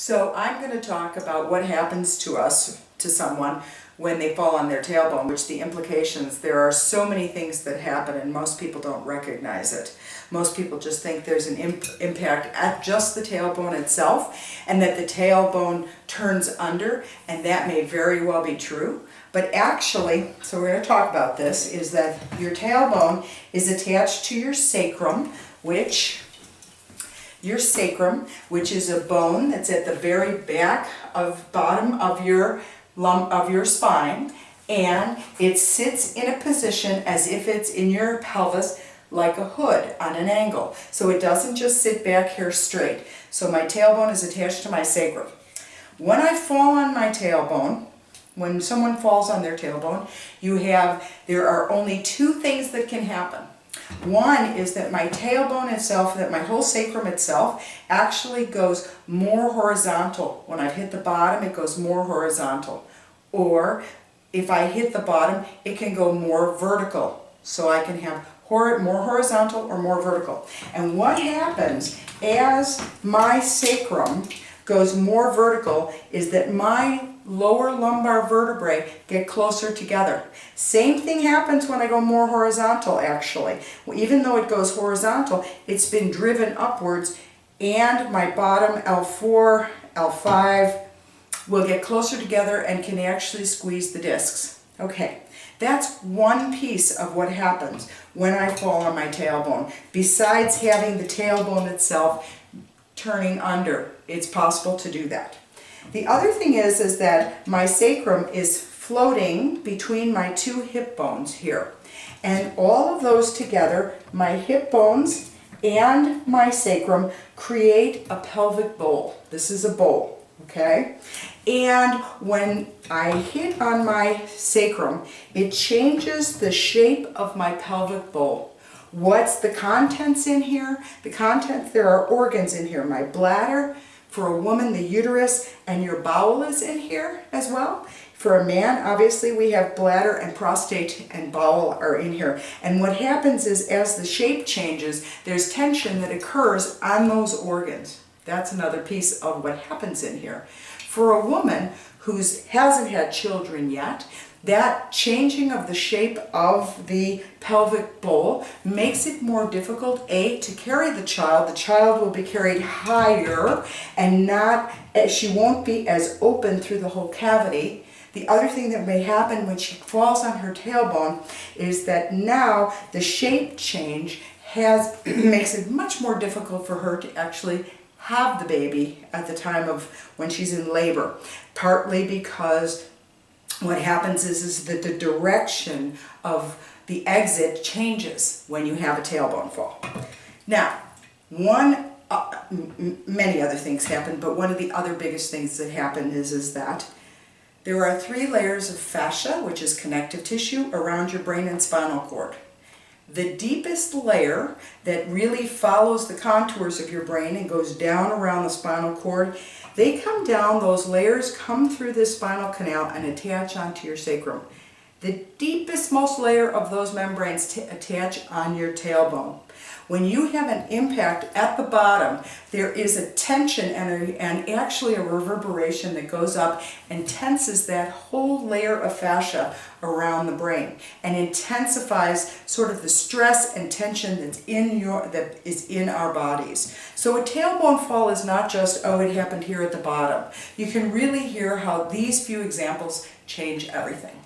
So I'm going to talk about what happens to someone, when they fall on their tailbone, which the implications, there are so many things that happen and most people don't recognize it. Most people just think there's an impact at just the tailbone itself and that the tailbone turns under, and that may very well be true. But actually, so we're going to talk about this, is that your tailbone is attached to your sacrum, which is a bone that's at the very back of bottom of your spine, and it sits in a position as if it's in your pelvis like a hood on an angle. So it doesn't just sit back here straight. So my tailbone is attached to my sacrum. When I fall on my tailbone, when someone falls on their tailbone, there are only two things that can happen. One is that my tailbone itself, that my whole sacrum itself, actually goes more horizontal. When I've hit the bottom, it goes more horizontal. Or if I hit the bottom, it can go more vertical. So I can have more horizontal or more vertical. And what happens as my sacrum goes more vertical is that my lower lumbar vertebrae get closer together. Same thing happens when I go more horizontal, actually. Even though it goes horizontal, it's been driven upwards, and my bottom L4, L5 will get closer together and can actually squeeze the discs. Okay, that's one piece of what happens when I fall on my tailbone. Besides having the tailbone itself turning under, it's possible to do that. The other thing is that my sacrum is floating between my two hip bones here. And all of those together, my hip bones and my sacrum, create a pelvic bowl. This is a bowl, okay? And when I hit on my sacrum, it changes the shape of my pelvic bowl. What's the contents in here? The contents, there are organs in here. My bladder, for a woman, the uterus, and your bowel is in here as well. For a man, obviously, we have bladder and prostate and bowel are in here. And what happens is, as the shape changes, there's tension that occurs on those organs. That's another piece of what happens in here. For a woman who hasn't had children yet, that changing of the shape of the pelvic bowl makes it more difficult, A, to carry the child. The child will be carried higher and she won't be as open through the whole cavity. The other thing that may happen when she falls on her tailbone is that now the shape change makes it much more difficult for her to actually have the baby at the time of when she's in labor, partly because what happens is that the direction of the exit changes when you have a tailbone fall. Now, many other things happen, but one of the other biggest things that happen is that there are 3 layers of fascia, which is connective tissue, around your brain and spinal cord. The deepest layer that really follows the contours of your brain and goes down around the spinal cord, they come down, those layers come through this spinal canal and attach onto your sacrum. The deepest, most layer of those membranes attach on your tailbone. When you have an impact at the bottom, there is a tension and actually a reverberation that goes up and tenses that whole layer of fascia around the brain and intensifies sort of the stress and tension that is in our bodies. So a tailbone fall is not just, oh, it happened here at the bottom. You can really hear how these few examples change everything.